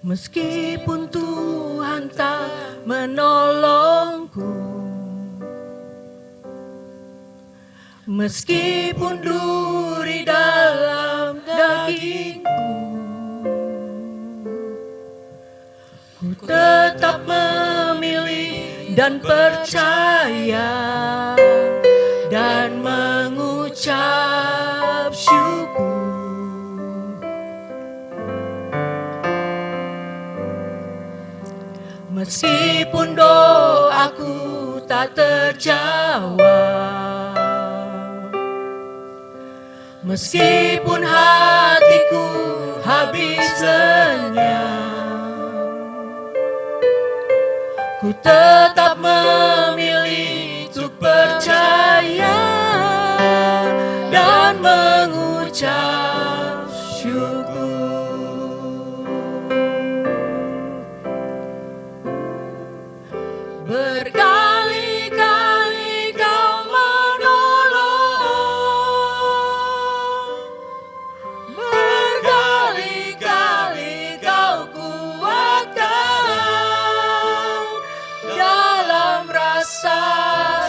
Meskipun Tuhan tak menolongku, meskipun duri dalam dagingku, ku tetap memilih dan percaya dan mengucap syukur. Meskipun doaku tak terjawab, meskipun hatiku habis lenyap, ku tetap memilih untuk percaya dan mengucap syukur. Berkali-kali Kau menolong, berkali-kali Kau kuatkan, dalam rasa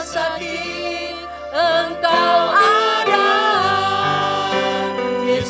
sakit Engkau ada, Yesus.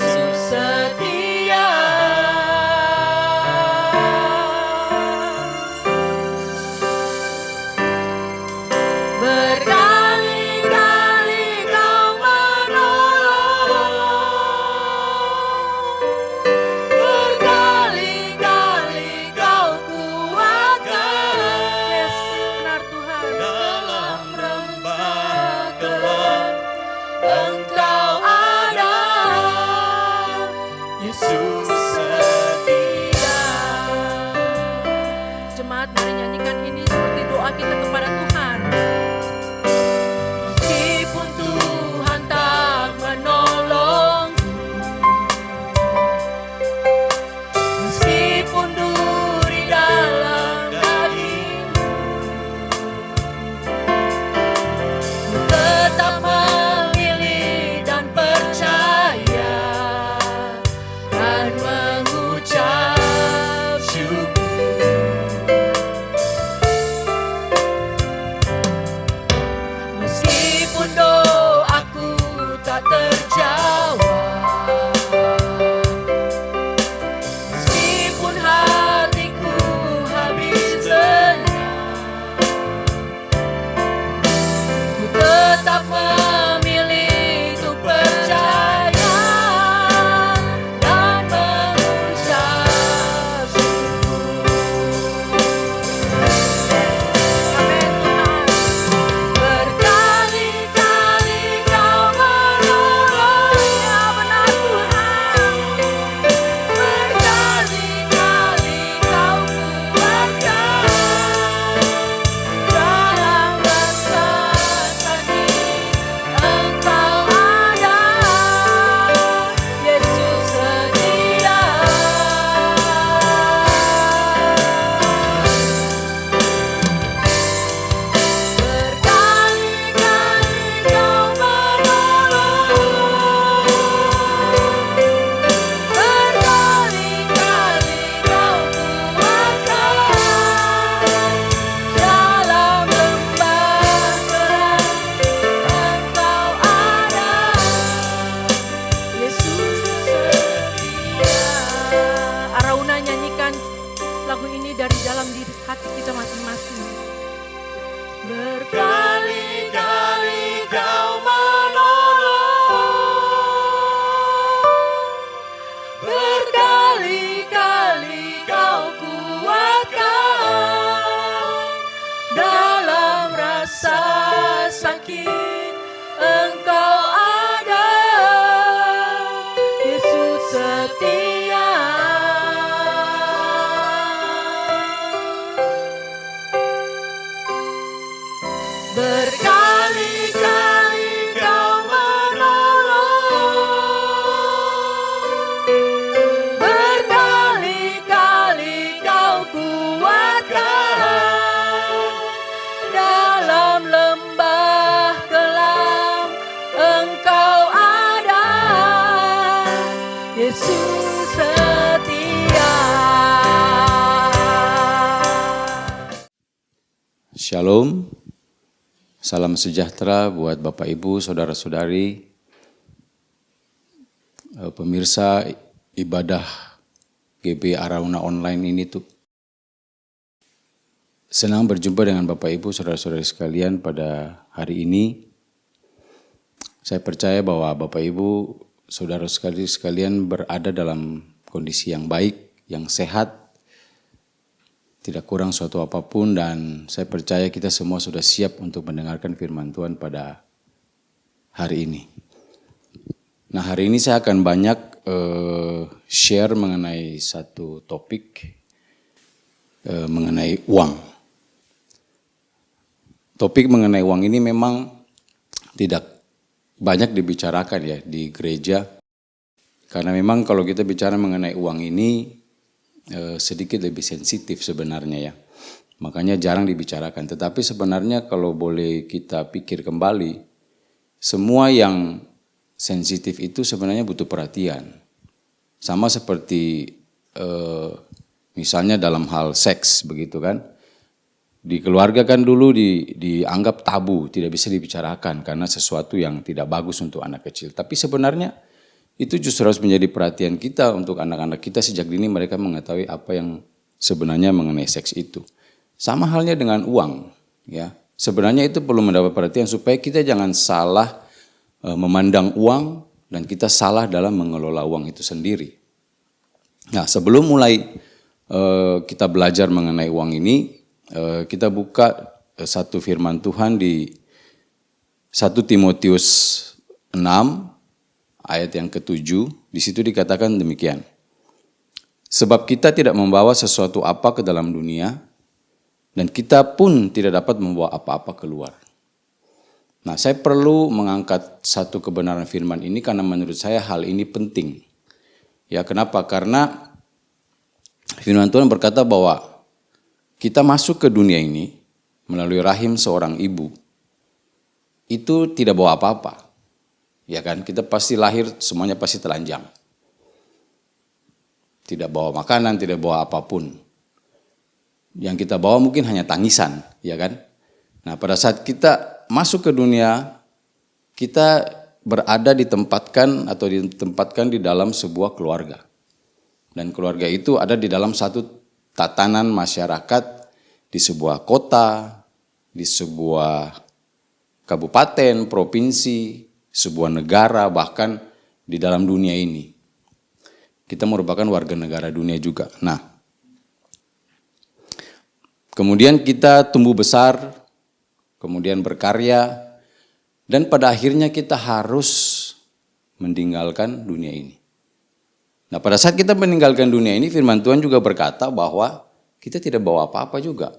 Shalom, salam sejahtera buat Bapak Ibu, Saudara-saudari, pemirsa ibadah GB Arauna Online ini tuh. Senang berjumpa dengan Bapak Ibu, Saudara-saudari sekalian pada hari ini. Saya percaya bahwa Bapak Ibu, Saudara-saudari sekalian berada dalam kondisi yang baik, yang sehat, tidak kurang suatu apapun, dan saya percaya kita semua sudah siap untuk mendengarkan firman Tuhan pada hari ini. Nah, hari ini saya akan banyak share mengenai satu topik mengenai uang. Topik mengenai uang ini memang tidak banyak dibicarakan ya di gereja, karena memang kalau kita bicara mengenai uang ini sedikit lebih sensitif sebenarnya ya. Makanya jarang dibicarakan. Tetapi sebenarnya kalau boleh kita pikir kembali, semua yang sensitif itu sebenarnya butuh perhatian. Sama seperti misalnya dalam hal seks begitu kan. Di keluarga kan dulu dianggap tabu, tidak bisa dibicarakan karena sesuatu yang tidak bagus untuk anak kecil. Tapi sebenarnya itu justru harus menjadi perhatian kita untuk anak-anak kita sejak dini mereka mengetahui apa yang sebenarnya mengenai seks itu. Sama halnya dengan uang, ya. Sebenarnya itu perlu mendapat perhatian supaya kita jangan salah memandang uang dan kita salah dalam mengelola uang itu sendiri. Nah, sebelum mulai kita belajar mengenai uang ini, kita buka satu firman Tuhan di 1 Timotius 6 ayat yang ke-7, di situ dikatakan demikian. Sebab kita tidak membawa sesuatu apa ke dalam dunia, dan kita pun tidak dapat membawa apa-apa keluar. Nah, saya perlu mengangkat satu kebenaran firman ini karena menurut saya hal ini penting. Ya, kenapa? Karena firman Tuhan berkata bahwa kita masuk ke dunia ini melalui rahim seorang ibu, itu tidak bawa apa-apa. Ya kan, kita pasti lahir semuanya pasti telanjang. Tidak bawa makanan, tidak bawa apapun. Yang kita bawa mungkin hanya tangisan, ya kan? Nah, pada saat kita masuk ke dunia, kita berada ditempatkan di dalam sebuah keluarga. Dan keluarga itu ada di dalam satu tatanan masyarakat, di sebuah kota, di sebuah kabupaten, provinsi, sebuah negara, bahkan di dalam dunia ini. Kita merupakan warga negara dunia juga. Nah, kemudian kita tumbuh besar, kemudian berkarya, dan pada akhirnya kita harus meninggalkan dunia ini. Nah, pada saat kita meninggalkan dunia ini, firman Tuhan juga berkata bahwa kita tidak bawa apa-apa juga.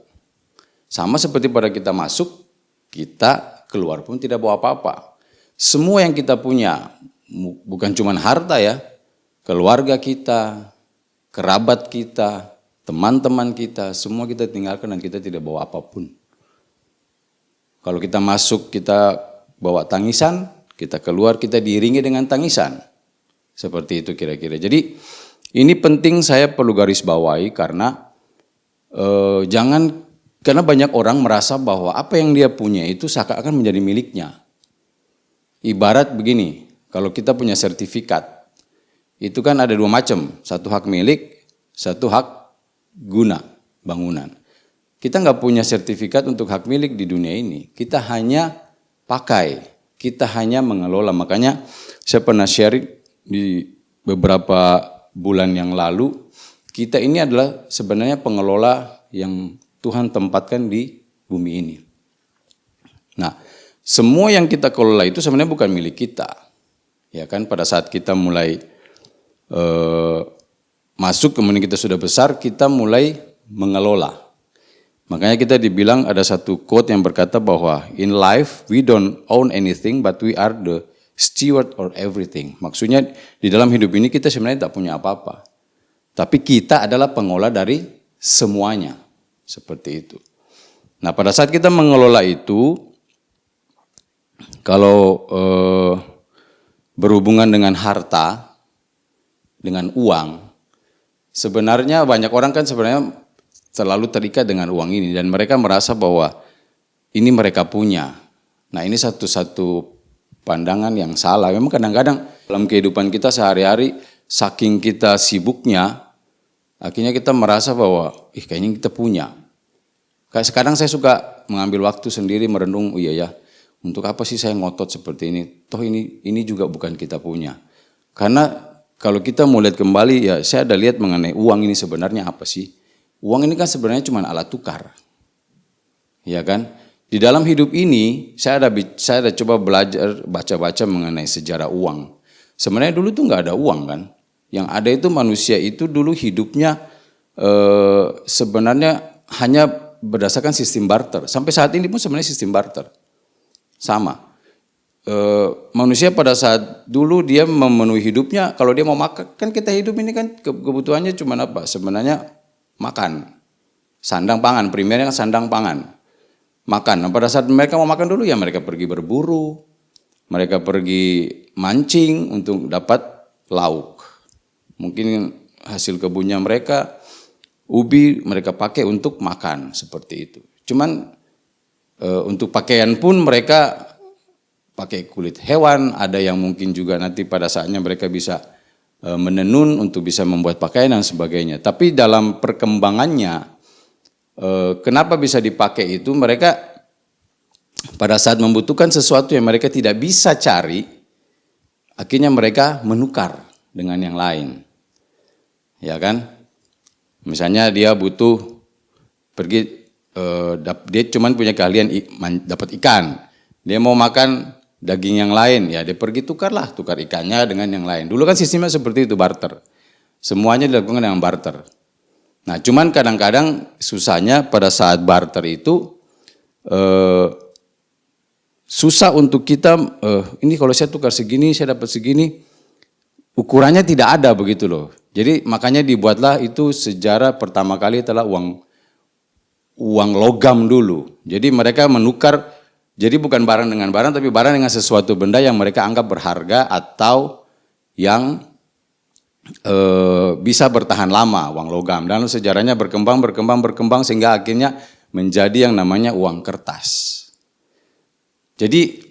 Sama seperti pada kita masuk, kita keluar pun tidak bawa apa-apa. Semua yang kita punya, bukan cuma harta ya, keluarga kita, kerabat kita, teman-teman kita, semua kita tinggalkan dan kita tidak bawa apapun. Kalau kita masuk, kita bawa tangisan, kita keluar, kita diiringi dengan tangisan. Seperti itu kira-kira. Jadi ini penting, saya perlu garis bawahi karena karena banyak orang merasa bahwa apa yang dia punya itu seakan-akan menjadi miliknya. Ibarat begini, kalau kita punya sertifikat, itu kan ada dua macam, satu hak milik, satu hak guna bangunan. Kita nggak punya sertifikat untuk hak milik di dunia ini, kita hanya pakai, kita hanya mengelola. Makanya saya pernah sharing di beberapa bulan yang lalu, kita ini adalah sebenarnya pengelola yang Tuhan tempatkan di bumi ini. Nah, semua yang kita kelola itu sebenarnya bukan milik kita. Ya kan, pada saat kita mulai masuk, kemudian kita sudah besar, kita mulai mengelola. Makanya kita dibilang ada satu quote yang berkata bahwa in life we don't own anything but we are the steward of everything. Maksudnya di dalam hidup ini kita sebenarnya tak punya apa-apa. Tapi kita adalah pengelola dari semuanya. Seperti itu. Nah, pada saat kita mengelola itu, kalau berhubungan dengan harta, dengan uang, sebenarnya banyak orang kan sebenarnya selalu terikat dengan uang ini dan mereka merasa bahwa ini mereka punya. Nah ini satu pandangan yang salah. Memang kadang-kadang dalam kehidupan kita sehari-hari, saking kita sibuknya, akhirnya kita merasa bahwa, kayaknya kita punya. Kayak sekarang saya suka mengambil waktu sendiri merenung, oh iya ya, untuk apa sih saya ngotot seperti ini? Toh ini juga bukan kita punya. Karena kalau kita mau lihat kembali, ya saya ada lihat mengenai uang ini sebenarnya apa sih? Uang ini kan sebenarnya cuma alat tukar. Ya kan? Di dalam hidup ini, saya ada coba belajar, baca-baca mengenai sejarah uang. Sebenarnya dulu tuh nggak ada uang kan? Yang ada itu manusia itu dulu hidupnya sebenarnya hanya berdasarkan sistem barter. Sampai saat ini pun sebenarnya sistem barter. Sama. Manusia pada saat dulu dia memenuhi hidupnya, kalau dia mau makan, kan kita hidup ini kan kebutuhannya cuma apa? Sebenarnya makan. Sandang pangan, primernya kan sandang pangan. Makan. Nah, pada saat mereka mau makan dulu ya mereka pergi berburu, mereka pergi mancing untuk dapat lauk. Mungkin hasil kebunnya mereka, ubi mereka pakai untuk makan seperti itu. Cuman untuk pakaian pun mereka pakai kulit hewan, ada yang mungkin juga nanti pada saatnya mereka bisa menenun untuk bisa membuat pakaian dan sebagainya. Tapi dalam perkembangannya, kenapa bisa dipakai itu, mereka pada saat membutuhkan sesuatu yang mereka tidak bisa cari, akhirnya mereka menukar dengan yang lain. Ya kan? Misalnya dia butuh pergi, dia cuma punya keahlian dapat ikan, dia mau makan daging yang lain, ya dia pergi tukar ikannya dengan yang lain. Dulu kan sistemnya seperti itu, barter. Semuanya dilakukan dengan barter. Nah cuman kadang-kadang susahnya pada saat barter itu susah untuk kita, ini kalau saya tukar segini, saya dapat segini, ukurannya tidak ada begitu loh. Jadi makanya dibuatlah itu sejarah pertama kali adalah uang logam dulu. Jadi mereka menukar, jadi bukan barang dengan barang, tapi barang dengan sesuatu benda yang mereka anggap berharga atau yang bisa bertahan lama, uang logam. Dan sejarahnya berkembang sehingga akhirnya menjadi yang namanya uang kertas. Jadi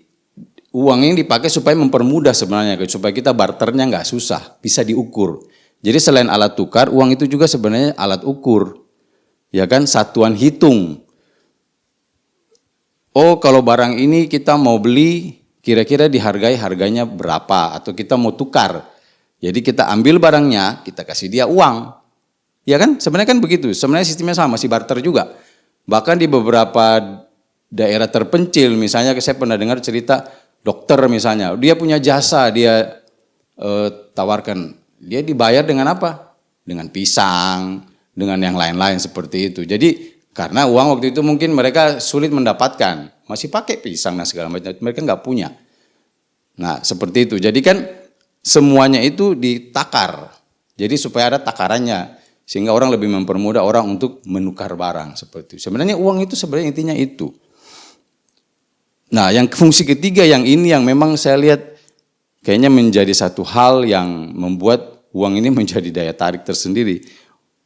uang ini dipakai supaya mempermudah sebenarnya, supaya kita barternya nggak susah, bisa diukur. Jadi selain alat tukar, uang itu juga sebenarnya alat ukur, ya kan, satuan hitung. Oh kalau barang ini kita mau beli, kira-kira dihargai harganya berapa, atau kita mau tukar. Jadi kita ambil barangnya, kita kasih dia uang. Ya kan? Sebenarnya kan begitu. Sebenarnya sistemnya sama, masih barter juga. Bahkan di beberapa daerah terpencil, misalnya saya pernah dengar cerita dokter misalnya, dia punya jasa, dia tawarkan, dia dibayar dengan apa? Dengan pisang, dengan yang lain-lain seperti itu. Jadi karena uang waktu itu mungkin mereka sulit mendapatkan, masih pakai pisang dan segala macam, mereka nggak punya. Nah seperti itu. Jadi kan semuanya itu ditakar, jadi supaya ada takarannya, sehingga orang lebih mempermudah orang untuk menukar barang seperti itu. Sebenarnya uang itu sebenarnya intinya itu. Nah yang fungsi ketiga yang ini yang memang saya lihat kayaknya menjadi satu hal yang membuat uang ini menjadi daya tarik tersendiri.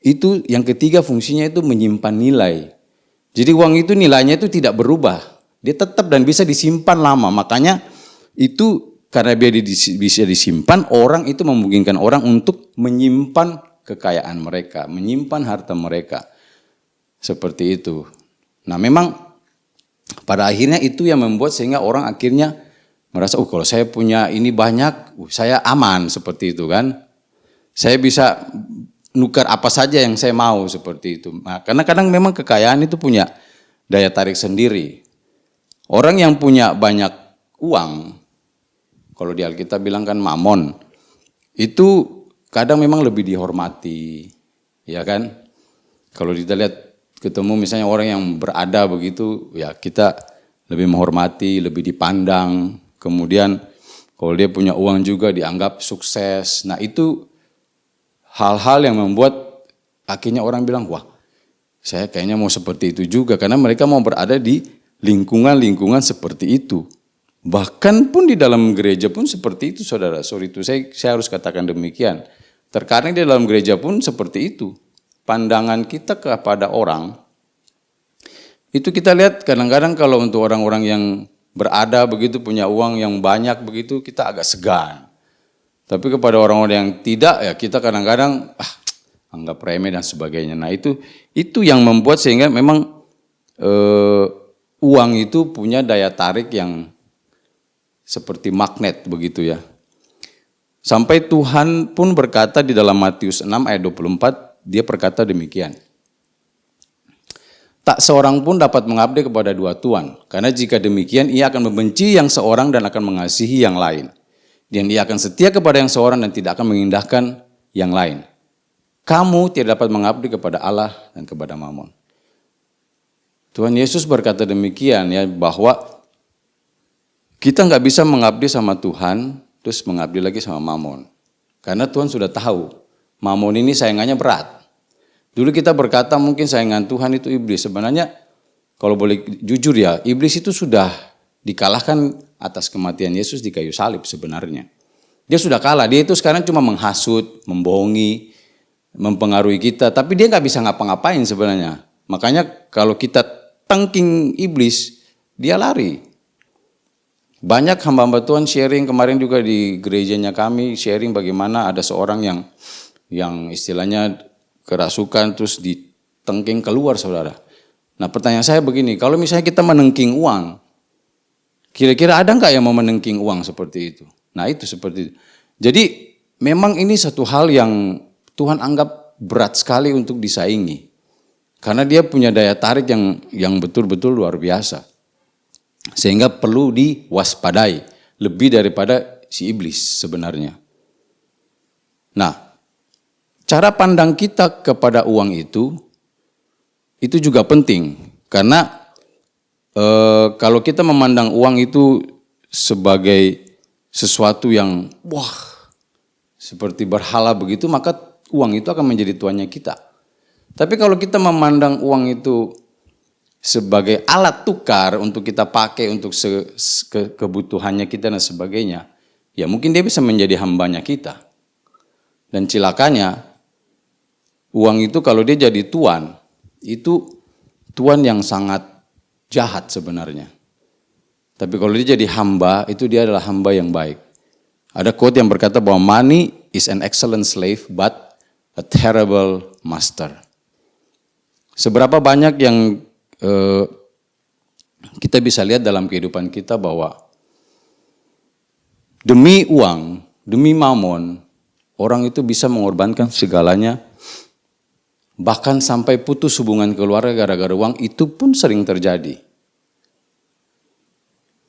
Itu yang ketiga fungsinya itu menyimpan nilai. Jadi uang itu nilainya itu tidak berubah, dia tetap dan bisa disimpan lama. Makanya itu karena dia bisa disimpan, orang itu memungkinkan orang untuk menyimpan kekayaan mereka, menyimpan harta mereka. Seperti itu. Nah memang pada akhirnya itu yang membuat sehingga orang akhirnya merasa, kalau saya punya ini banyak, saya aman seperti itu kan. Saya bisa nukar apa saja yang saya mau seperti itu. Nah, karena kadang memang kekayaan itu punya daya tarik sendiri. Orang yang punya banyak uang, kalau di Alkitab bilang kan mamon, itu kadang memang lebih dihormati, ya kan? Kalau kita lihat ketemu misalnya orang yang berada begitu, ya kita lebih menghormati, lebih dipandang. Kemudian kalau dia punya uang juga dianggap sukses. Nah itu hal-hal yang membuat akhirnya orang bilang, wah saya kayaknya mau seperti itu juga. Karena mereka mau berada di lingkungan-lingkungan seperti itu. Bahkan pun di dalam gereja pun seperti itu saudara. Sorry itu saya harus katakan demikian. Terkadang di dalam gereja pun seperti itu. Pandangan kita kepada orang Itu kita lihat kadang-kadang kalau untuk orang-orang yang berada begitu, punya uang yang banyak begitu, kita agak segan. Tapi kepada orang-orang yang tidak, ya kita kadang-kadang anggap remeh dan sebagainya. Nah itu yang membuat sehingga memang uang itu punya daya tarik yang seperti magnet begitu ya. Sampai Tuhan pun berkata di dalam Matius 6 ayat 24, dia berkata demikian. Tak seorang pun dapat mengabdi kepada dua tuan, karena jika demikian ia akan membenci yang seorang dan akan mengasihi yang lain. Dan ia akan setia kepada yang seorang dan tidak akan mengindahkan yang lain. Kamu tidak dapat mengabdi kepada Allah dan kepada Mammon. Tuhan Yesus berkata demikian ya, bahwa kita nggak bisa mengabdi sama Tuhan, terus mengabdi lagi sama Mammon. Karena Tuhan sudah tahu, Mammon ini saingannya berat. Dulu kita berkata mungkin saingan Tuhan itu iblis. Sebenarnya kalau boleh jujur ya, iblis itu sudah dikalahkan atas kematian Yesus di kayu salib sebenarnya. Dia sudah kalah, dia itu sekarang cuma menghasut, membohongi, mempengaruhi kita. Tapi dia nggak bisa ngapa-ngapain sebenarnya. Makanya kalau kita tangking iblis, dia lari. Banyak hamba-hamba Tuhan sharing kemarin juga di gerejanya kami, sharing bagaimana ada seorang yang istilahnya kerasukan terus ditengking keluar saudara. Nah pertanyaan saya begini, kalau misalnya kita menengking uang, kira-kira ada nggak yang mau menengking uang seperti itu? Nah itu seperti itu. Jadi memang ini satu hal yang Tuhan anggap berat sekali untuk disaingi. Karena dia punya daya tarik yang betul-betul luar biasa. Sehingga perlu diwaspadai lebih daripada si iblis sebenarnya. Nah, cara pandang kita kepada uang itu juga penting. Karena kalau kita memandang uang itu sebagai sesuatu yang seperti berhala begitu, maka uang itu akan menjadi tuannya kita. Tapi kalau kita memandang uang itu sebagai alat tukar untuk kita pakai untuk kebutuhannya kita dan sebagainya, ya mungkin dia bisa menjadi hambanya kita. Dan cilakanya, uang itu kalau dia jadi tuan, itu tuan yang sangat jahat sebenarnya. Tapi kalau dia jadi hamba, itu dia adalah hamba yang baik. Ada quote yang berkata bahwa money is an excellent slave but a terrible master. Seberapa banyak yang kita bisa lihat dalam kehidupan kita bahwa demi uang, demi Mammon, orang itu bisa mengorbankan segalanya, bahkan sampai putus hubungan keluarga gara-gara uang, itu pun sering terjadi.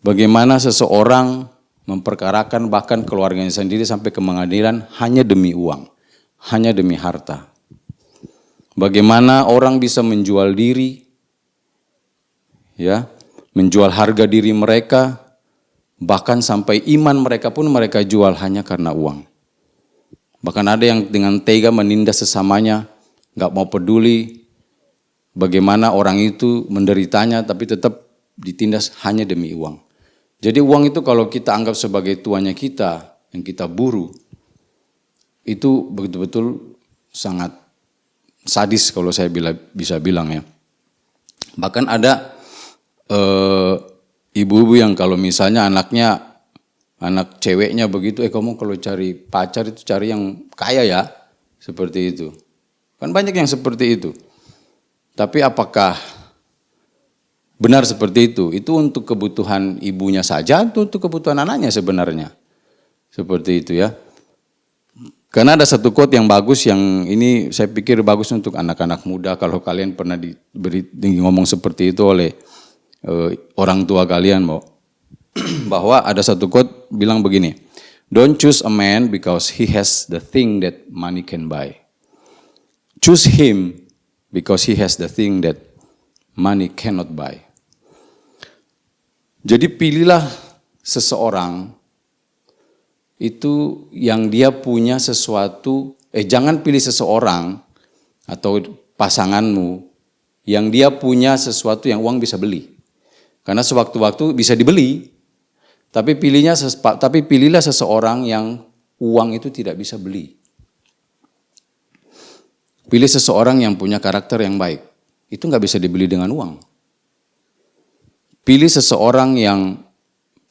Bagaimana seseorang memperkarakan bahkan keluarganya sendiri sampai ke pengadilan hanya demi uang, hanya demi harta. Bagaimana orang bisa menjual diri, ya, menjual harga diri mereka, bahkan sampai iman mereka pun mereka jual hanya karena uang. Bahkan ada yang dengan tega menindas sesamanya, nggak mau peduli bagaimana orang itu menderitanya, tapi tetap ditindas hanya demi uang. Jadi uang itu kalau kita anggap sebagai tuannya kita, yang kita buru, itu betul-betul sangat sadis kalau saya bisa bilang ya. Bahkan ada ibu-ibu yang kalau misalnya anak ceweknya begitu, kamu kalau cari pacar itu cari yang kaya ya, seperti itu. Kan banyak yang seperti itu. Tapi apakah benar seperti itu? Itu untuk kebutuhan ibunya saja atau untuk kebutuhan anaknya sebenarnya? Seperti itu ya. Karena ada satu quote yang bagus, yang ini saya pikir bagus untuk anak-anak muda. Kalau kalian pernah diberi ngomong seperti itu oleh orang tua kalian, bahwa ada satu quote bilang begini, don't choose a man because he has the thing that money can buy. Choose him because he has the thing that money cannot buy. Jadi pilihlah seseorang itu yang dia punya sesuatu, jangan pilih seseorang atau pasanganmu yang dia punya sesuatu yang uang bisa beli. Karena sewaktu-waktu bisa dibeli, tapi pilihlah seseorang yang uang itu tidak bisa beli. Pilih seseorang yang punya karakter yang baik, itu nggak bisa dibeli dengan uang. pilih seseorang yang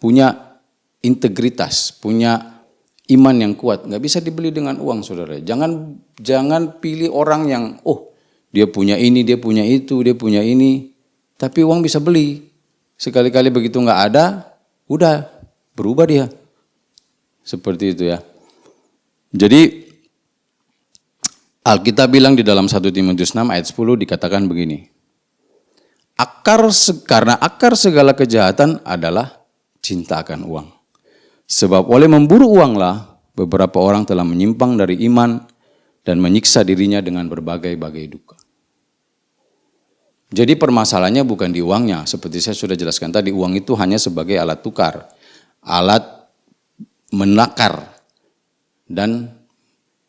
punya integritas, punya iman yang kuat. Nggak bisa dibeli dengan uang, saudara. Jangan pilih orang yang, dia punya ini, dia punya itu, dia punya ini. Tapi uang bisa beli. Sekali-kali begitu nggak ada, udah berubah dia. Seperti itu ya. Jadi Alkitab bilang di dalam 1 Timotius 6 ayat 10 dikatakan begini. Karena akar segala kejahatan adalah cinta akan uang. Sebab oleh memburu uanglah beberapa orang telah menyimpang dari iman dan menyiksa dirinya dengan berbagai-bagai duka. Jadi permasalahannya bukan di uangnya. Seperti saya sudah jelaskan tadi, uang itu hanya sebagai alat tukar, alat menakar dan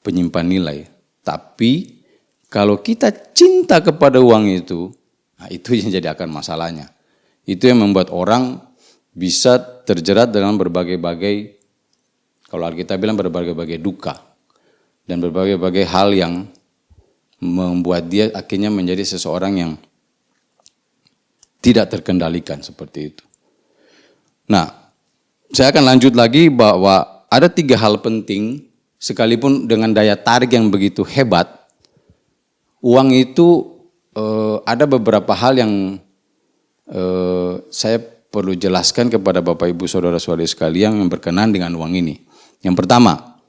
penyimpan nilai. Tapi kalau kita cinta kepada uang itu, itu yang jadi akan masalahnya. Itu yang membuat orang bisa terjerat dengan berbagai-bagai, kalau Alkitab bilang berbagai-bagai duka. Dan berbagai-bagai hal yang membuat dia akhirnya menjadi seseorang yang tidak terkendalikan seperti itu. Nah, saya akan lanjut lagi bahwa ada 3 hal penting, sekalipun dengan daya tarik yang begitu hebat, uang itu ada beberapa hal yang saya perlu jelaskan kepada Bapak Ibu Saudara-saudari sekalian yang berkenan dengan uang ini. Yang pertama,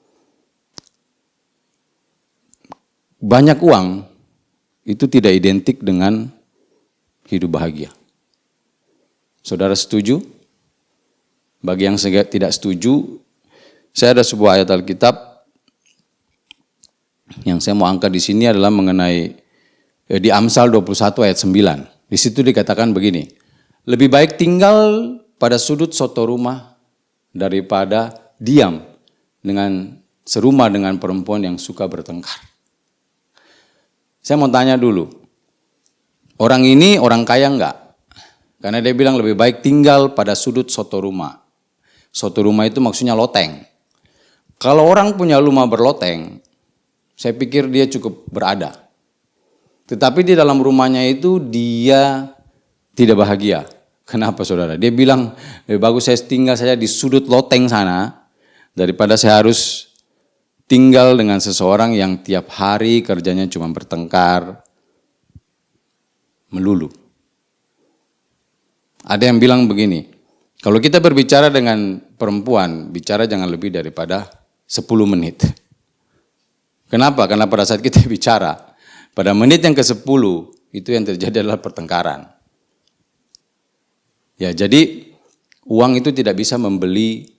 banyak uang itu tidak identik dengan hidup bahagia. Saudara setuju? Bagi yang tidak setuju, saya ada sebuah ayat Alkitab yang saya mau angkat di sini adalah mengenai di Amsal 21 ayat 9. Di situ dikatakan begini, lebih baik tinggal pada sudut soto rumah daripada diam dengan serumah dengan perempuan yang suka bertengkar. Saya mau tanya dulu, orang ini orang kaya enggak? Karena dia bilang lebih baik tinggal pada sudut soto rumah. Soto rumah itu maksudnya loteng. Kalau orang punya rumah berloteng, saya pikir dia cukup berada. Tetapi di dalam rumahnya itu dia tidak bahagia. Kenapa saudara? Dia bilang, lebih bagus saya tinggal saja di sudut loteng sana, daripada saya harus tinggal dengan seseorang yang tiap hari kerjanya cuma bertengkar, melulu. Ada yang bilang begini, kalau kita berbicara dengan perempuan, bicara jangan lebih daripada 10 menit. Kenapa? Karena pada saat kita bicara, pada menit yang ke-10, itu yang terjadi adalah pertengkaran. Ya, jadi uang itu tidak bisa membeli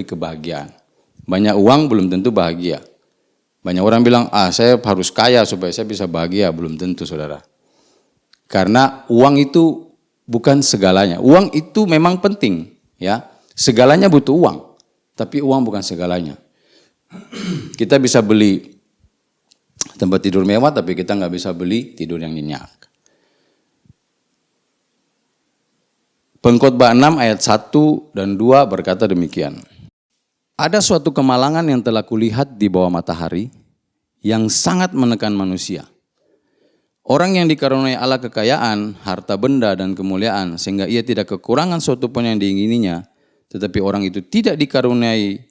kebahagiaan. Banyak uang belum tentu bahagia. Banyak orang bilang, saya harus kaya supaya saya bisa bahagia. Belum tentu, saudara. Karena uang itu bukan segalanya. Uang itu memang penting, ya. Segalanya butuh uang, tapi uang bukan segalanya. Kita bisa beli tempat tidur mewah, tapi kita nggak bisa beli tidur yang nyenyak. Pengkhotbah 6 ayat 1 dan 2 berkata demikian. Ada suatu kemalangan yang telah kulihat di bawah matahari yang sangat menekan manusia. Orang yang dikaruniai Allah kekayaan, harta benda dan kemuliaan sehingga ia tidak kekurangan suatu pun yang diingininya, tetapi orang itu tidak dikaruniai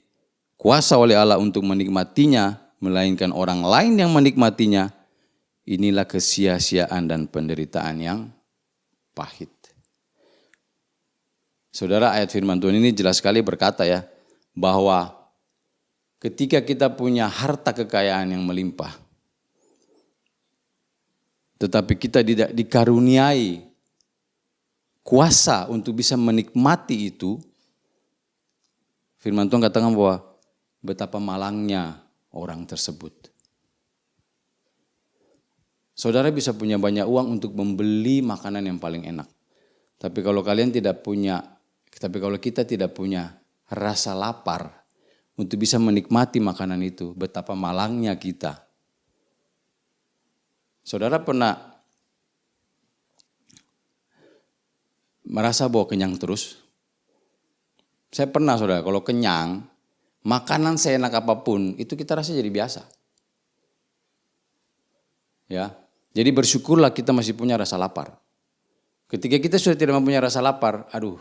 kuasa oleh Allah untuk menikmatinya, melainkan orang lain yang menikmatinya. Inilah kesia-siaan dan penderitaan yang pahit. Saudara, ayat firman Tuhan ini jelas sekali berkata ya, bahwa ketika kita punya harta kekayaan yang melimpah, tetapi kita tidak dikaruniai kuasa untuk bisa menikmati itu, firman Tuhan katakan bahwa betapa malangnya orang tersebut. Saudara bisa punya banyak uang untuk membeli makanan yang paling enak. Tapi kalau kita tidak punya rasa lapar untuk bisa menikmati makanan itu, betapa malangnya kita. Saudara pernah merasa bahwa kenyang terus? Saya pernah, saudara, kalau kenyang, makanan seenak apapun, itu kita rasa jadi biasa. Ya, jadi bersyukurlah kita masih punya rasa lapar. Ketika kita sudah tidak mempunyai rasa lapar, aduh,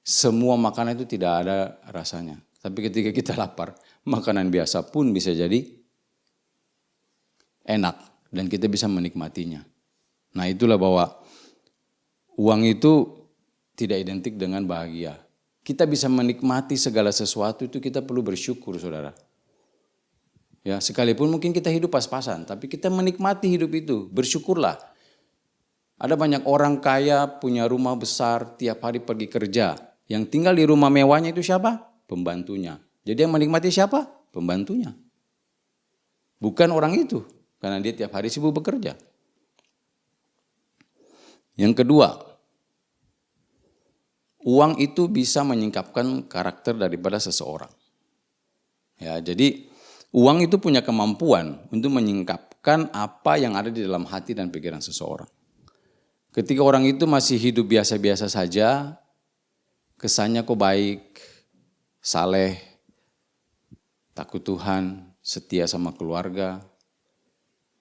semua makanan itu tidak ada rasanya. Tapi ketika kita lapar, makanan biasa pun bisa jadi enak dan kita bisa menikmatinya. Nah, itulah bahwa uang itu tidak identik dengan bahagia. Kita bisa menikmati segala sesuatu itu kita perlu bersyukur, saudara. Ya, sekalipun mungkin kita hidup pas-pasan, tapi kita menikmati hidup itu, bersyukurlah. Ada banyak orang kaya, punya rumah besar, tiap hari pergi kerja. Yang tinggal di rumah mewahnya itu siapa? Pembantunya. Jadi yang menikmati siapa? Pembantunya. Bukan orang itu, karena dia tiap hari sibuk bekerja. Yang kedua, uang itu bisa menyingkapkan karakter daripada seseorang. Ya, jadi uang itu punya kemampuan untuk menyingkapkan apa yang ada di dalam hati dan pikiran seseorang. Ketika orang itu masih hidup biasa-biasa saja, kesannya kok baik, saleh, takut Tuhan, setia sama keluarga.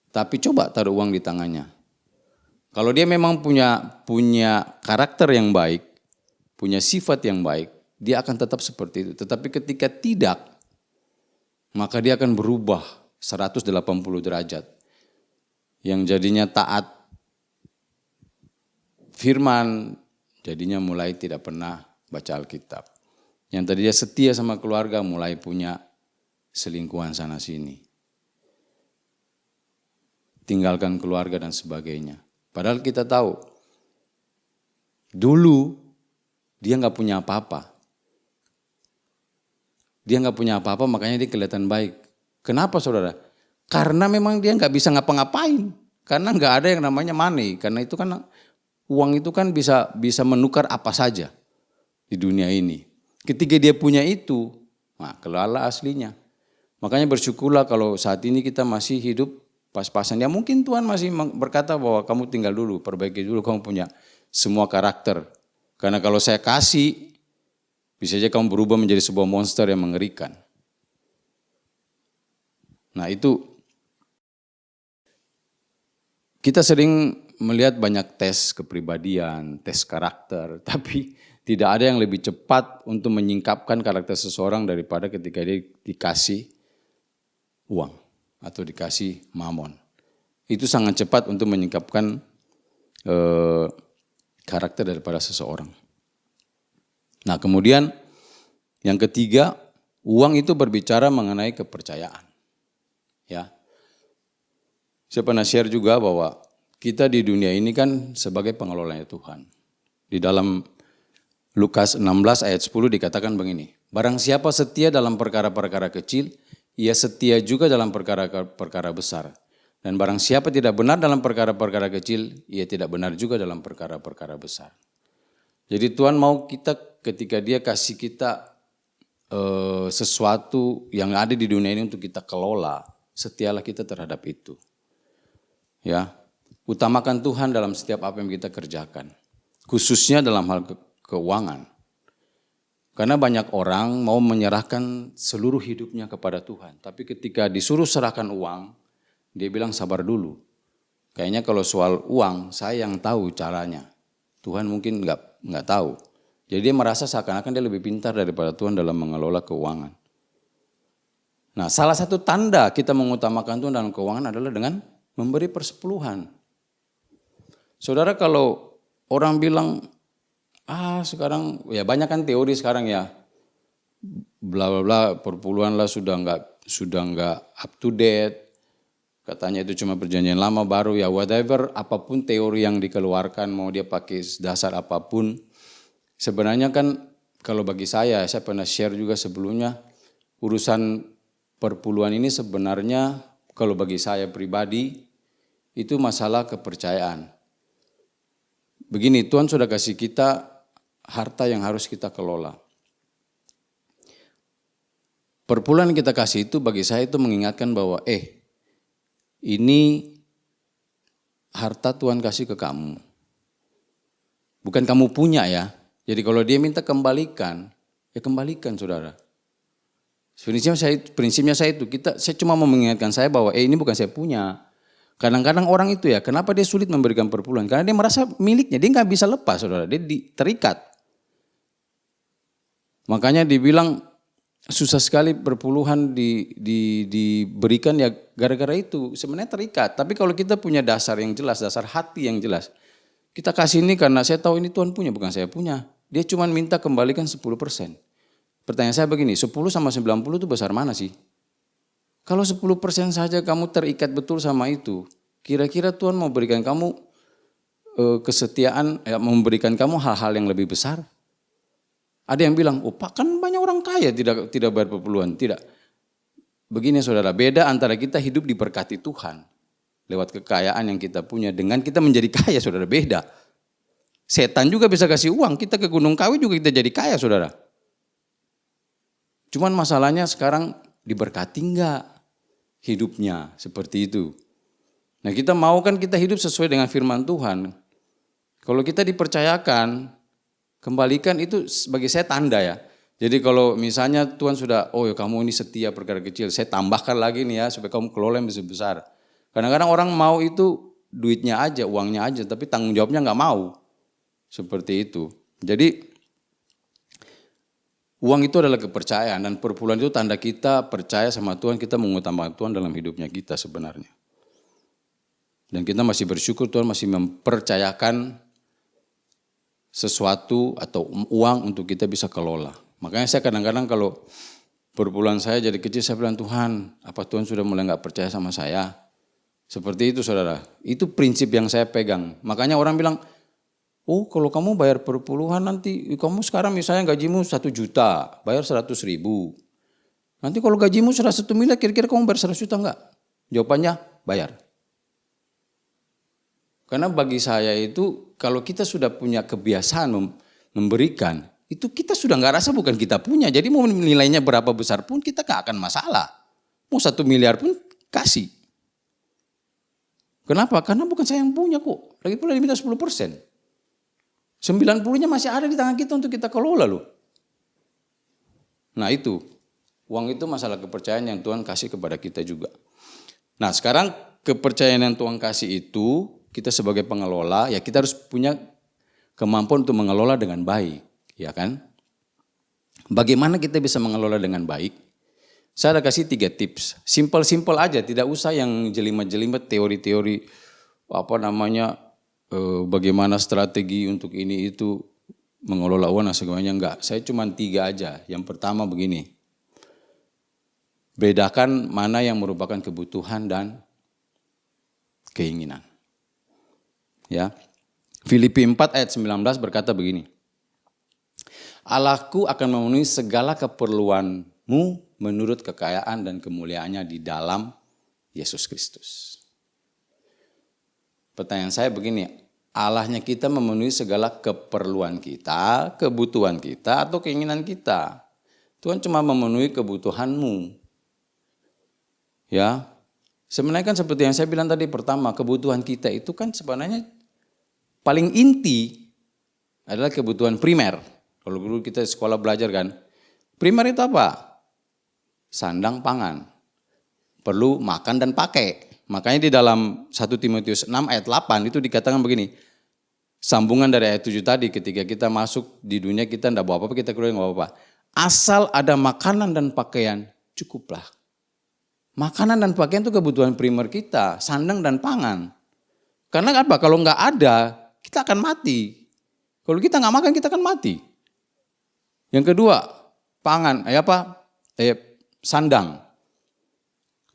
Tapi coba taruh uang di tangannya. Kalau dia memang punya karakter yang baik, punya sifat yang baik, dia akan tetap seperti itu. Tetapi ketika tidak, maka dia akan berubah 180 derajat. Yang jadinya taat firman, jadinya mulai tidak pernah baca Alkitab. Yang tadinya setia sama keluarga mulai punya selingkuhan sana sini. Tinggalkan keluarga dan sebagainya. Padahal kita tahu, dulu dia nggak punya apa-apa. Dia nggak punya apa-apa makanya dia kelihatan baik. Kenapa saudara? Karena memang dia nggak bisa ngapa-ngapain. Karena nggak ada yang namanya money. Karena itu kan uang itu kan bisa menukar apa saja di dunia ini. Ketika dia punya itu, nah kelala aslinya. Makanya bersyukurlah kalau saat ini kita masih hidup pas-pasan. Ya mungkin Tuhan masih berkata bahwa kamu tinggal dulu, perbaiki dulu kamu punya semua karakter. Karena kalau saya kasih, bisa saja kamu berubah menjadi sebuah monster yang mengerikan. Nah itu, kita sering melihat banyak tes kepribadian, tes karakter, tapi tidak ada yang lebih cepat untuk menyingkapkan karakter seseorang daripada ketika dia dikasih uang atau dikasih mamon. Itu sangat cepat untuk menyingkapkan karakter daripada seseorang. Nah kemudian yang ketiga, uang itu berbicara mengenai kepercayaan. Ya, saya pernah share juga bahwa kita di dunia ini kan sebagai pengelolanya Tuhan. Di dalam Lukas 16 ayat 10 dikatakan begini, barang siapa setia dalam perkara-perkara kecil, ia setia juga dalam perkara-perkara besar. Dan barang siapa tidak benar dalam perkara-perkara kecil, ia tidak benar juga dalam perkara-perkara besar. Jadi Tuhan mau kita ketika dia kasih kita sesuatu yang ada di dunia ini untuk kita kelola, setialah kita terhadap itu. Ya, utamakan Tuhan dalam setiap apa yang kita kerjakan. Khususnya dalam hal keuangan. Karena banyak orang mau menyerahkan seluruh hidupnya kepada Tuhan. Tapi ketika disuruh serahkan uang, dia bilang sabar dulu. Kayaknya kalau soal uang, saya yang tahu caranya. Tuhan mungkin nggak tahu. Jadi dia merasa seakan-akan dia lebih pintar daripada Tuhan dalam mengelola keuangan. Nah, salah satu tanda kita mengutamakan Tuhan dalam keuangan adalah dengan memberi persepuluhan. Saudara, kalau orang bilang, sekarang ya banyak kan teori sekarang ya, bla bla bla, perpuluhan lah sudah nggak up to date, katanya itu cuma perjanjian lama baru ya whatever, apapun teori yang dikeluarkan mau dia pakai dasar apapun, sebenarnya kan kalau bagi saya pernah share juga sebelumnya, urusan perpuluhan ini sebenarnya kalau bagi saya pribadi itu masalah kepercayaan. Begini, Tuhan sudah kasih kita harta yang harus kita kelola. Perpuluhan yang kita kasih itu bagi saya itu mengingatkan bahwa ini harta Tuhan kasih ke kamu. Bukan kamu punya ya. Jadi kalau dia minta kembalikan, ya kembalikan saudara. Prinsipnya saya itu, saya cuma mau mengingatkan saya bahwa ini bukan saya punya. Kadang-kadang orang itu ya, kenapa dia sulit memberikan perpuluhan? Karena dia merasa miliknya, dia nggak bisa lepas, saudara. Dia terikat. Makanya dibilang susah sekali perpuluhan diberikan ya gara-gara itu. Sebenarnya terikat. Tapi kalau kita punya dasar yang jelas, dasar hati yang jelas. Kita kasih ini karena saya tahu ini Tuhan punya, bukan saya punya. Dia cuma minta kembalikan 10%. Pertanyaan saya begini, 10 sama 90 itu besar mana sih? Kalau 10% saja kamu terikat betul sama itu, kira-kira Tuhan mau berikan kamu kesetiaan, memberikan kamu hal-hal yang lebih besar? Ada yang bilang, oh Pak kan banyak orang kaya tidak bayar perpuluhan. Tidak. Begini saudara, beda antara kita hidup diberkati Tuhan lewat kekayaan yang kita punya dengan kita menjadi kaya, saudara, beda. Setan juga bisa kasih uang, kita ke Gunung Kawi juga kita jadi kaya, saudara. Cuman masalahnya sekarang diberkati enggak hidupnya seperti itu. Nah kita mau kan kita hidup sesuai dengan firman Tuhan. Kalau kita dipercayakan, kembalikan itu bagi saya tanda ya. Jadi kalau misalnya Tuhan sudah, oh ya kamu ini setia perkara kecil, saya tambahkan lagi nih ya supaya kamu kelola yang besar. Kadang-kadang orang mau itu duitnya aja, uangnya aja, tapi tanggung jawabnya nggak mau. Seperti itu. Jadi uang itu adalah kepercayaan dan perpuluhan itu tanda kita percaya sama Tuhan, kita mengutamakan Tuhan dalam hidupnya kita sebenarnya. Dan kita masih bersyukur Tuhan masih mempercayakan sesuatu atau uang untuk kita bisa kelola. Makanya saya kadang-kadang kalau perpuluhan saya jadi kecil saya bilang Tuhan, apa Tuhan sudah mulai nggak percaya sama saya? Seperti itu saudara, itu prinsip yang saya pegang. Makanya orang bilang, oh kalau kamu bayar perpuluhan nanti, kamu sekarang misalnya gajimu 1 juta, bayar 100.000. Nanti kalau gajimu sudah 1 miliar, kira-kira kamu bayar 100 juta enggak? Jawabannya, bayar. Karena bagi saya itu, kalau kita sudah punya kebiasaan memberikan, itu kita sudah enggak rasa bukan kita punya. Jadi mau nilainya berapa besar pun kita enggak akan masalah. Mau 1 miliar pun kasih. Kenapa? Karena bukan saya yang punya kok. Lagi pula diminta 10%. 90-nya masih ada di tangan kita untuk kita kelola loh. Nah itu, uang itu masalah kepercayaan yang Tuhan kasih kepada kita juga. Nah sekarang kepercayaan yang Tuhan kasih itu, kita sebagai pengelola, ya kita harus punya kemampuan untuk mengelola dengan baik. Ya kan? Bagaimana kita bisa mengelola dengan baik? Saya ada kasih 3 tips. Simple-simple aja, tidak usah yang jelimet-jelimet teori-teori bagaimana strategi untuk ini itu mengelola uang dan segalanya enggak. Saya cuma 3 aja. Yang pertama begini. Bedakan mana yang merupakan kebutuhan dan keinginan. Ya. Filipi 4 ayat 19 berkata begini. Allahku akan memenuhi segala keperluanmu menurut kekayaan dan kemuliaannya di dalam Yesus Kristus. Pertanyaan saya begini, Allahnya kita memenuhi segala keperluan kita, kebutuhan kita atau keinginan kita. Tuhan cuma memenuhi kebutuhanmu. Ya, sebenarnya kan seperti yang saya bilang tadi pertama, kebutuhan kita itu kan sebenarnya paling inti adalah kebutuhan primer. Kalau dulu kita sekolah belajar kan, primer itu apa? Sandang pangan, perlu makan dan pakai. Makanya di dalam 1 Timotius 6 ayat 8 itu dikatakan begini, sambungan dari ayat 7 tadi ketika kita masuk di dunia kita tidak bawa apa-apa, kita keluar nggak apa-apa. Asal ada makanan dan pakaian cukuplah. Makanan dan pakaian itu kebutuhan primer kita, sandang dan pangan. Karena apa? Kalau nggak ada, kita akan mati. Kalau kita nggak makan, kita akan mati. Yang kedua, pangan, sandang,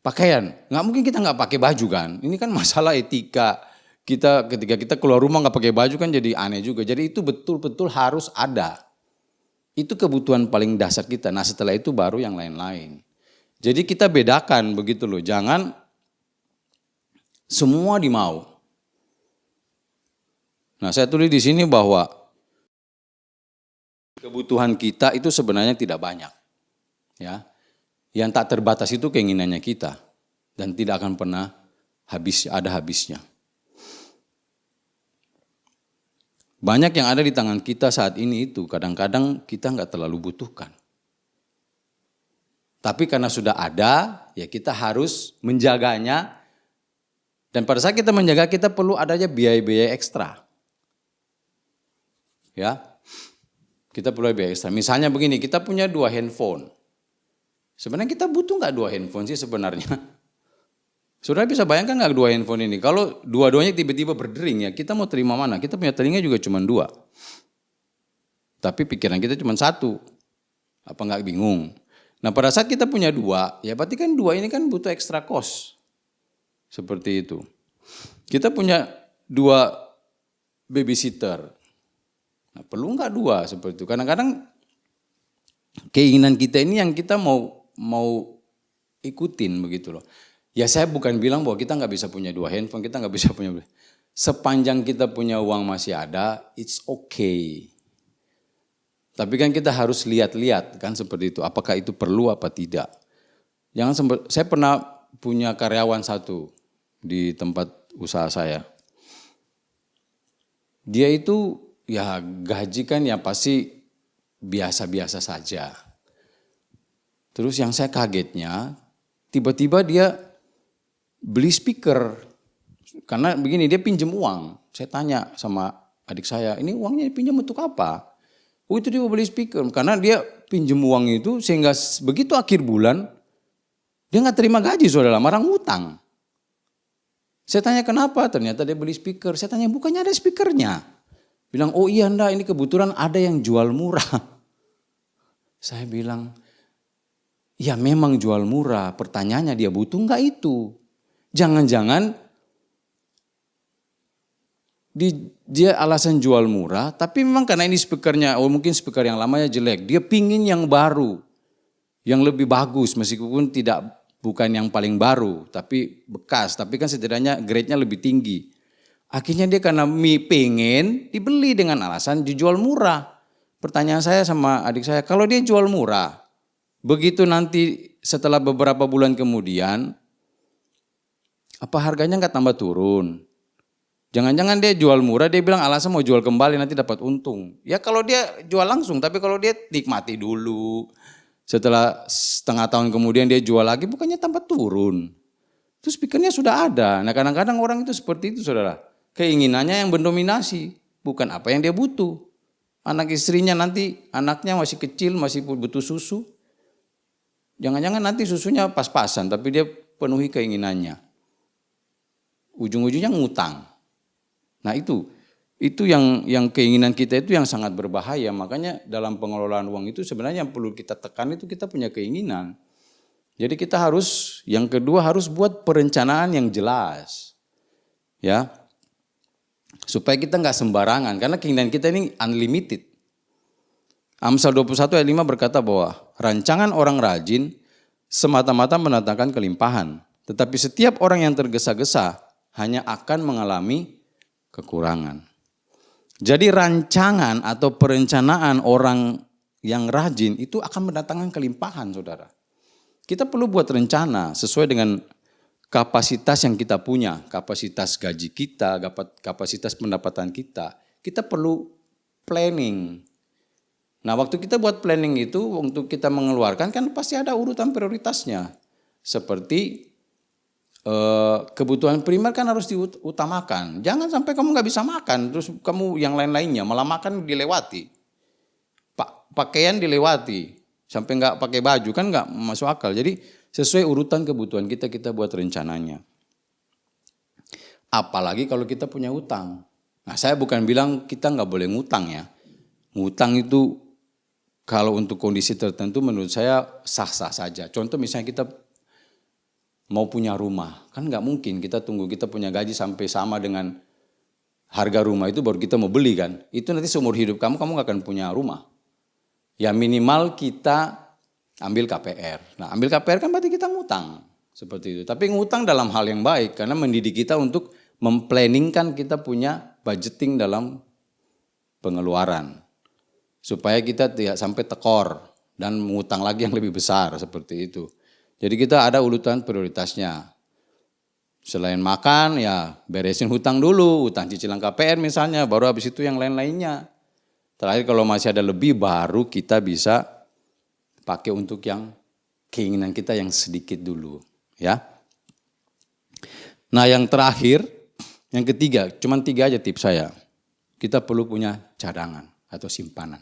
pakaian. Nggak mungkin kita nggak pakai baju kan? Ini kan masalah etika kita ketika kita keluar rumah nggak pakai baju kan jadi aneh juga. Jadi itu betul-betul harus ada. Itu kebutuhan paling dasar kita. Nah setelah itu baru yang lain-lain. Jadi kita bedakan begitu loh. Jangan semua dimau. Nah saya tulis di sini bahwa kebutuhan kita itu sebenarnya tidak banyak. Ya, yang tak terbatas itu keinginannya kita dan tidak akan pernah ada habisnya. Banyak yang ada di tangan kita saat ini itu kadang-kadang kita nggak terlalu butuhkan. Tapi karena sudah ada, ya kita harus menjaganya Dan pada saat kita menjaga, kita perlu adanya biaya-biaya ekstra. Ya, kita perlu biaya ekstra. Misalnya begini, kita punya 2 handphone. Sebenarnya kita butuh nggak 2 handphone sih sebenarnya? Saudara bisa bayangkan nggak 2 handphone ini? Kalau dua-duanya tiba-tiba berdering ya, kita mau terima mana? Kita punya telinga juga cuma 2. Tapi pikiran kita cuma 1. Apa nggak bingung? Nah pada saat kita punya 2, ya berarti kan 2 ini kan butuh extra cost. Seperti itu. Kita punya 2 babysitter. Nah, perlu nggak 2 seperti itu? Kadang-kadang keinginan kita ini yang kita mau ikutin begitu loh. Ya saya bukan bilang bahwa kita nggak bisa punya 2 handphone, kita nggak bisa punya. Sepanjang kita punya uang masih ada, it's okay. Tapi kan kita harus lihat-lihat kan seperti itu. Apakah itu perlu apa tidak. Saya pernah punya karyawan 1 di tempat usaha saya. Dia itu ya gaji kan ya pasti biasa-biasa saja. Terus yang saya kagetnya, tiba-tiba dia beli speaker. Karena begini, dia pinjam uang. Saya tanya sama adik saya, ini uangnya dipinjam untuk apa? Oh itu dia mau beli speaker. Karena dia pinjam uang itu sehingga begitu akhir bulan, dia nggak terima gaji saudara, marah ngutang. Saya tanya kenapa, ternyata dia beli speaker. Saya tanya bukannya ada speakernya. Bilang oh iya enggak, ini kebetulan ada yang jual murah. Saya bilang, ya memang jual murah, pertanyaannya dia butuh nggak itu? Jangan-jangan dia alasan jual murah, tapi memang karena ini speakernya, mungkin speaker yang lamanya jelek, dia pingin yang baru, yang lebih bagus meskipun bukan yang paling baru, tapi bekas, tapi kan setidaknya grade-nya lebih tinggi. Akhirnya dia karena pengen dibeli dengan alasan dijual murah. Pertanyaan saya sama adik saya, kalau dia jual murah, begitu nanti setelah beberapa bulan kemudian, apa harganya nggak tambah turun? Jangan-jangan dia jual murah, dia bilang alasan mau jual kembali nanti dapat untung. Ya kalau dia jual langsung, tapi kalau dia nikmati dulu. Setelah setengah tahun kemudian dia jual lagi, bukannya tambah turun. Terus speakernya sudah ada. Nah kadang-kadang orang itu seperti itu saudara. Keinginannya yang mendominasi, bukan apa yang dia butuh. Anak istrinya nanti, anaknya masih kecil, masih butuh susu. Jangan-jangan nanti susunya pas-pasan, tapi dia penuhi keinginannya. Ujung-ujungnya ngutang. Nah itu yang keinginan kita itu yang sangat berbahaya. Makanya dalam pengelolaan uang itu sebenarnya yang perlu kita tekan itu kita punya keinginan. Jadi kita harus, yang kedua harus buat perencanaan yang jelas. Ya, supaya kita nggak sembarangan, karena keinginan kita ini unlimited. Amsal 21 ayat 5 berkata bahwa rancangan orang rajin semata-mata mendatangkan kelimpahan. Tetapi setiap orang yang tergesa-gesa hanya akan mengalami kekurangan. Jadi rancangan atau perencanaan orang yang rajin itu akan mendatangkan kelimpahan saudara. Kita perlu buat rencana sesuai dengan kapasitas yang kita punya, kapasitas gaji kita, kapasitas pendapatan kita. Kita perlu planning. Nah waktu kita buat planning itu untuk kita mengeluarkan kan pasti ada urutan prioritasnya. Seperti kebutuhan primer kan harus diutamakan. Jangan sampai kamu nggak bisa makan, terus kamu yang lain-lainnya malah makan dilewati. Pakaian dilewati, sampai nggak pakai baju kan nggak masuk akal. Jadi sesuai urutan kebutuhan kita buat rencananya. Apalagi kalau kita punya utang. Nah saya bukan bilang kita nggak boleh ngutang ya. Ngutang itu kalau untuk kondisi tertentu menurut saya sah-sah saja. Contoh misalnya kita mau punya rumah, kan nggak mungkin kita tunggu kita punya gaji sampai sama dengan harga rumah itu baru kita mau beli kan. Itu nanti seumur hidup kamu nggak akan punya rumah. Ya minimal kita ambil KPR. Nah ambil KPR kan berarti kita ngutang. Seperti itu. Tapi ngutang dalam hal yang baik karena mendidik kita untuk memplanningkan kita punya budgeting dalam pengeluaran. Supaya kita tidak sampai tekor dan mengutang lagi yang lebih besar seperti itu. Jadi kita ada urutan prioritasnya. Selain makan ya beresin hutang dulu, hutang cicilan KPR misalnya, baru habis itu yang lain-lainnya. Terakhir kalau masih ada lebih baru kita bisa pakai untuk yang keinginan kita yang sedikit dulu. Ya. Nah yang terakhir, yang ketiga, cuman 3 aja tips saya. Kita perlu punya cadangan atau simpanan.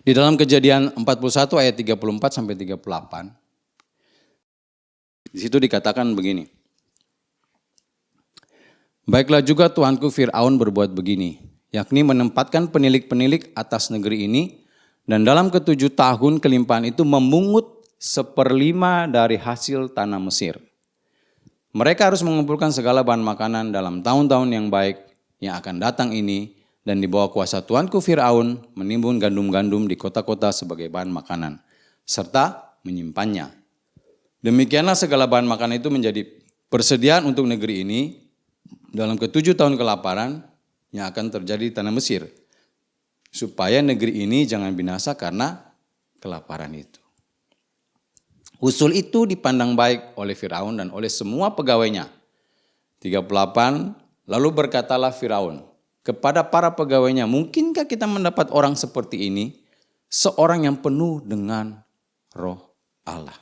Di dalam Kejadian 41 ayat 34 sampai 38, di situ dikatakan begini. Baiklah juga Tuanku Fir'aun berbuat begini, yakni menempatkan penilik-penilik atas negeri ini, dan dalam ke-7 tahun kelimpahan itu memungut 1/5 dari hasil tanah Mesir. Mereka harus mengumpulkan segala bahan makanan dalam tahun-tahun yang baik yang akan datang ini, dan di bawah kuasa Tuanku Fir'aun menimbun gandum-gandum di kota-kota sebagai bahan makanan, serta menyimpannya. Demikianlah segala bahan makanan itu menjadi persediaan untuk negeri ini dalam ke-7 tahun kelaparan yang akan terjadi di tanah Mesir, supaya negeri ini jangan binasa karena kelaparan itu. Usul itu dipandang baik oleh Firaun dan oleh semua pegawainya. 38, lalu berkatalah Firaun kepada para pegawainya, mungkinkah kita mendapat orang seperti ini, seorang yang penuh dengan roh Allah.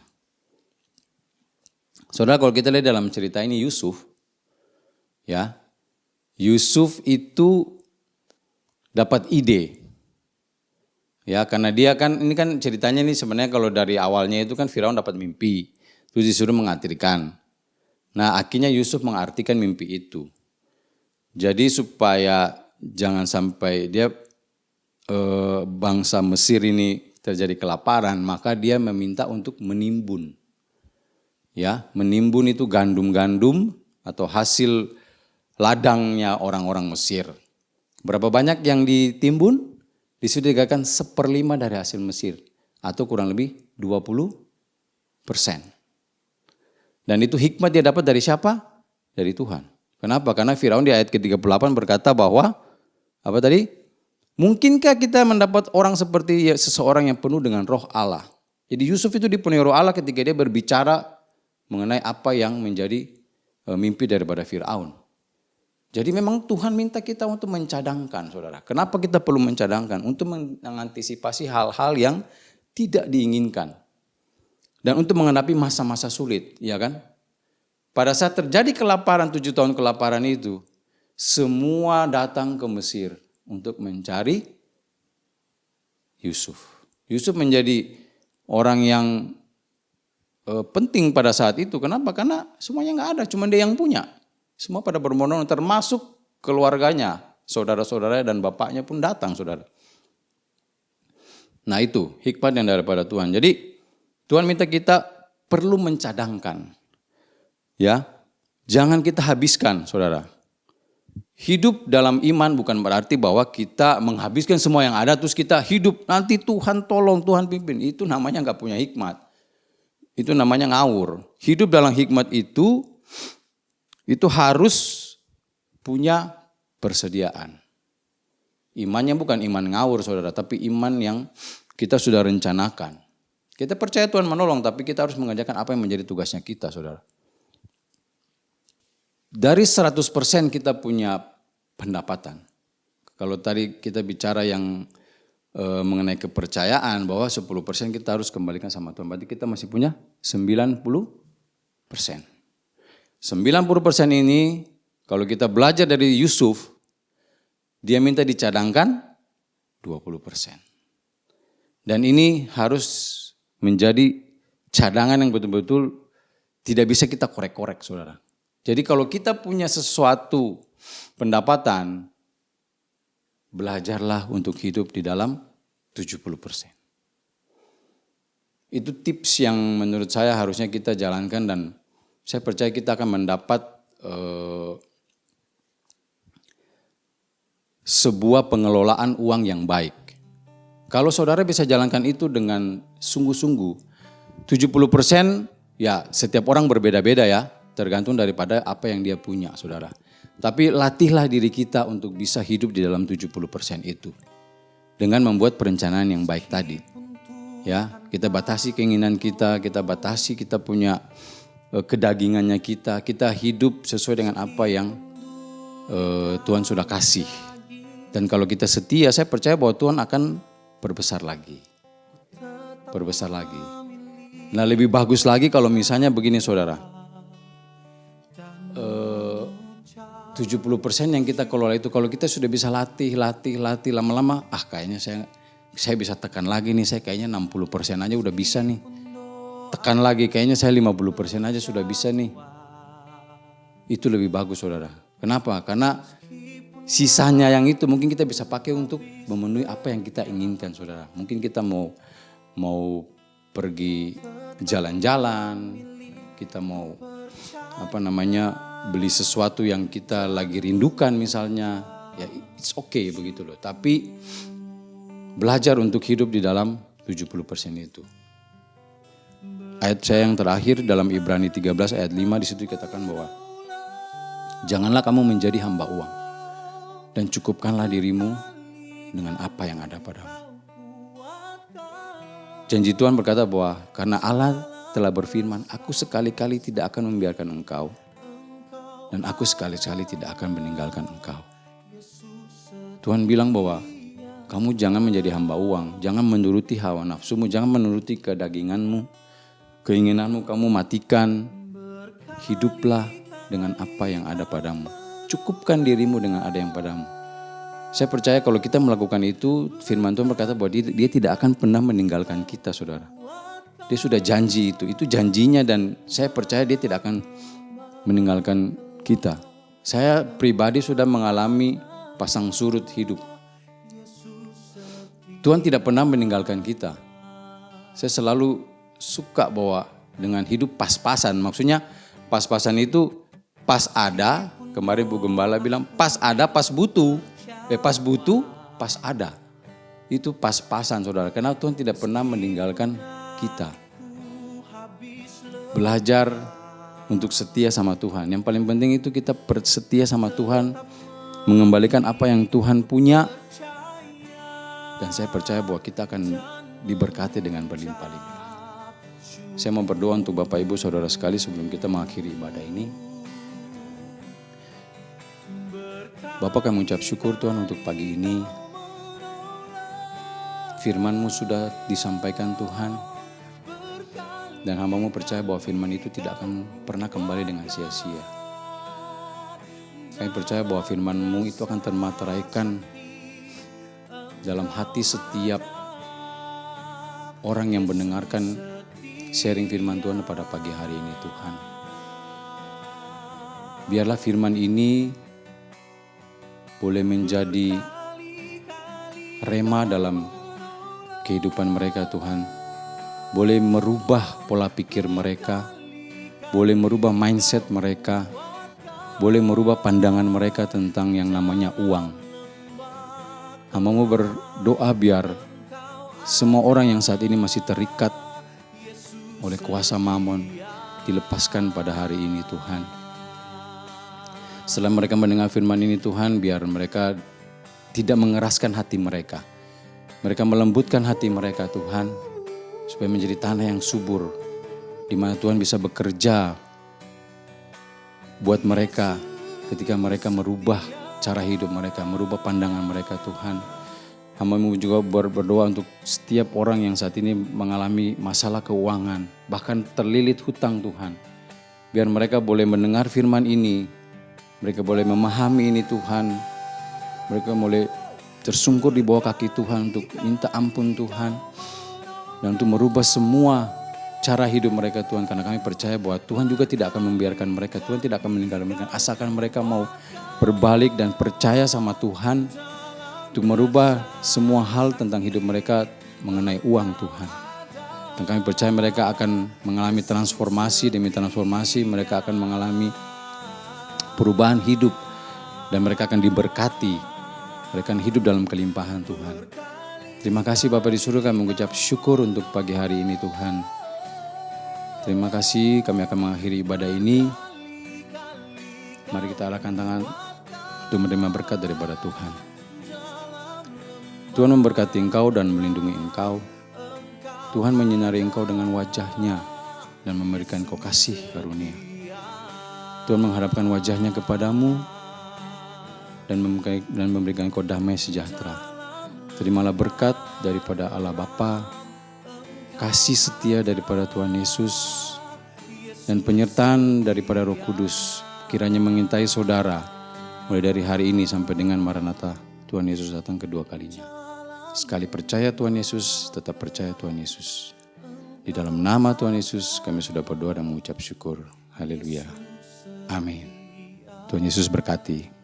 Saudara, kalau kita lihat dalam cerita ini Yusuf, ya, Yusuf itu dapat ide. Ya, karena dia kan, ini kan ceritanya ini sebenarnya kalau dari awalnya itu kan Firaun dapat mimpi, terus disuruh mengartikan. Nah akhirnya Yusuf mengartikan mimpi itu. Jadi supaya jangan sampai dia bangsa Mesir ini terjadi kelaparan, maka dia meminta untuk menimbun. Ya, menimbun itu gandum-gandum atau hasil ladangnya orang-orang Mesir. Berapa banyak yang ditimbun? Disediakan 1/5 dari hasil Mesir atau kurang lebih 20%. Dan itu hikmat dia dapat dari siapa? Dari Tuhan. Kenapa? Karena Firaun di ayat ke-38 berkata bahwa apa tadi? Mungkinkah kita mendapat orang seperti seseorang yang penuh dengan roh Allah? Jadi Yusuf itu dipenuhi roh Allah ketika dia berbicara mengenai apa yang menjadi mimpi daripada Firaun. Jadi memang Tuhan minta kita untuk mencadangkan, saudara. Kenapa kita perlu mencadangkan? Untuk mengantisipasi hal-hal yang tidak diinginkan. Dan untuk menghadapi masa-masa sulit, ya kan? Pada saat terjadi kelaparan, 7 tahun kelaparan itu, semua datang ke Mesir untuk mencari Yusuf. Yusuf menjadi orang yang penting pada saat itu. Kenapa? Karena semuanya nggak ada, cuma dia yang punya. Semua pada berbondong, termasuk keluarganya, saudara-saudaranya dan bapaknya pun datang, saudara. Nah itu hikmat yang daripada Tuhan. Jadi Tuhan minta kita perlu mencadangkan. Ya, jangan kita habiskan, saudara. Hidup dalam iman bukan berarti bahwa kita menghabiskan semua yang ada terus kita hidup nanti Tuhan tolong, Tuhan pimpin. Itu namanya nggak punya hikmat. Itu namanya ngawur. Hidup dalam hikmat itu harus punya persediaan. Imannya bukan iman ngawur, saudara, tapi iman yang kita sudah rencanakan. Kita percaya Tuhan menolong, tapi kita harus mengerjakan apa yang menjadi tugasnya kita, saudara. Dari 100% kita punya pendapatan. Kalau tadi kita bicara yang mengenai kepercayaan bahwa 10% kita harus kembalikan sama Tuhan. Berarti kita masih punya 90%. 90% ini kalau kita belajar dari Yusuf, dia minta dicadangkan 20%. Dan ini harus menjadi cadangan yang betul-betul tidak bisa kita korek-korek, saudara. Jadi kalau kita punya sesuatu pendapatan, belajarlah untuk hidup di dalam 70%. Itu tips yang menurut saya harusnya kita jalankan dan saya percaya kita akan mendapat sebuah pengelolaan uang yang baik. Kalau saudara bisa jalankan itu dengan sungguh-sungguh, 70% ya setiap orang berbeda-beda ya, tergantung daripada apa yang dia punya, saudara. Tapi latihlah diri kita untuk bisa hidup di dalam 70% itu. Dengan membuat perencanaan yang baik tadi. Ya, kita batasi keinginan kita batasi kita punya kedagingannya kita hidup sesuai dengan apa yang Tuhan sudah kasih. Dan kalau kita setia, saya percaya bahwa Tuhan akan berbesar lagi. Berbesar lagi. Nah lebih bagus lagi kalau misalnya begini saudara. 70% yang kita kelola itu kalau kita sudah bisa latih lama-lama, kayaknya saya bisa tekan lagi nih, saya kayaknya 60% aja udah bisa nih. Tekan lagi, kayaknya saya 50% aja sudah bisa nih. Itu lebih bagus saudara. Kenapa? Karena sisanya yang itu mungkin kita bisa pakai untuk memenuhi apa yang kita inginkan saudara. Mungkin kita mau pergi jalan-jalan, kita mau beli sesuatu yang kita lagi rindukan misalnya, ya it's okay begitu loh. Tapi belajar untuk hidup di dalam 70% itu. Ayat saya yang terakhir dalam Ibrani 13 ayat 5 di situ dikatakan bahwa janganlah kamu menjadi hamba uang dan cukupkanlah dirimu dengan apa yang ada padamu. Janji Tuhan berkata bahwa karena Allah telah berfirman, aku sekali-kali tidak akan membiarkan engkau dan aku sekali-kali tidak akan meninggalkan engkau. Tuhan bilang bahwa kamu jangan menjadi hamba uang, jangan menuruti hawa nafsumu, jangan menuruti kedaginganmu, keinginanmu, kamu matikan, hiduplah dengan apa yang ada padamu. Cukupkan dirimu dengan ada yang padamu. Saya percaya kalau kita melakukan itu, firman Tuhan berkata bahwa dia tidak akan pernah meninggalkan kita saudara. Dia sudah janji itu janjinya dan saya percaya dia tidak akan meninggalkan kita. Saya pribadi sudah mengalami pasang surut hidup. Tuhan tidak pernah meninggalkan kita. Saya selalu suka bahwa dengan hidup pas-pasan. Maksudnya pas-pasan itu pas ada, kemarin Bu Gembala bilang pas ada, pas butuh. Pas butuh, pas ada. Itu pas-pasan saudara. Karena Tuhan tidak pernah meninggalkan kita. Belajar untuk setia sama Tuhan. Yang paling penting itu kita setia sama Tuhan, mengembalikan apa yang Tuhan punya. Dan saya percaya bahwa kita akan diberkati dengan berlimpah-limpah. Saya mau berdoa untuk Bapak Ibu Saudara sekali sebelum kita mengakhiri ibadah ini. Bapak kami mengucap syukur Tuhan untuk pagi ini. Firman-Mu sudah disampaikan Tuhan. Dan hamba-Mu percaya bahwa firman itu tidak akan pernah kembali dengan sia-sia. Kami percaya bahwa firman-Mu itu akan termateraikan dalam hati setiap orang yang mendengarkan sharing firman Tuhan pada pagi hari ini Tuhan. Biarlah firman ini boleh menjadi rema dalam kehidupan mereka Tuhan. Boleh merubah pola pikir mereka, boleh merubah mindset mereka, boleh merubah pandangan mereka tentang yang namanya uang. Hamba-Mu berdoa biar semua orang yang saat ini masih terikat oleh kuasa mamon dilepaskan pada hari ini Tuhan. Setelah mereka mendengar firman ini Tuhan, biar mereka tidak mengeraskan hati mereka. Mereka melembutkan hati mereka Tuhan, supaya menjadi tanah yang subur, di mana Tuhan bisa bekerja buat mereka ketika mereka merubah cara hidup mereka, merubah pandangan mereka Tuhan. Hamba-Mu juga berdoa untuk setiap orang yang saat ini mengalami masalah keuangan, bahkan terlilit hutang Tuhan. Biar mereka boleh mendengar firman ini, mereka boleh memahami ini Tuhan, mereka boleh tersungkur di bawah kaki Tuhan untuk minta ampun Tuhan. Dan untuk merubah semua cara hidup mereka Tuhan. Karena kami percaya bahwa Tuhan juga tidak akan membiarkan mereka. Tuhan tidak akan meninggalkan mereka. Asalkan mereka mau berbalik dan percaya sama Tuhan. Untuk merubah semua hal tentang hidup mereka mengenai uang Tuhan. Dan kami percaya mereka akan mengalami transformasi demi transformasi. Mereka akan mengalami perubahan hidup. Dan mereka akan diberkati. Mereka akan hidup dalam kelimpahan Tuhan. Terima kasih Bapa di surga, kami mengucap syukur untuk pagi hari ini Tuhan. Terima kasih, kami akan mengakhiri ibadah ini. Mari kita arahkan tangan untuk menerima berkat daripada Tuhan. Tuhan memberkati engkau dan melindungi engkau. Tuhan menyinari engkau dengan wajah-Nya dan memberikan engkau kasih karunia. Tuhan mengharapkan wajah-Nya kepadamu dan memberikan engkau damai sejahtera. Terimalah berkat daripada Allah Bapa, kasih setia daripada Tuhan Yesus, dan penyertaan daripada Roh Kudus kiranya mengintai saudara mulai dari hari ini sampai dengan Maranatha, Tuhan Yesus datang kedua kalinya. Sekali percaya Tuhan Yesus, tetap percaya Tuhan Yesus. Di dalam nama Tuhan Yesus kami sudah berdoa dan mengucap syukur. Haleluya. Amin. Tuhan Yesus berkati.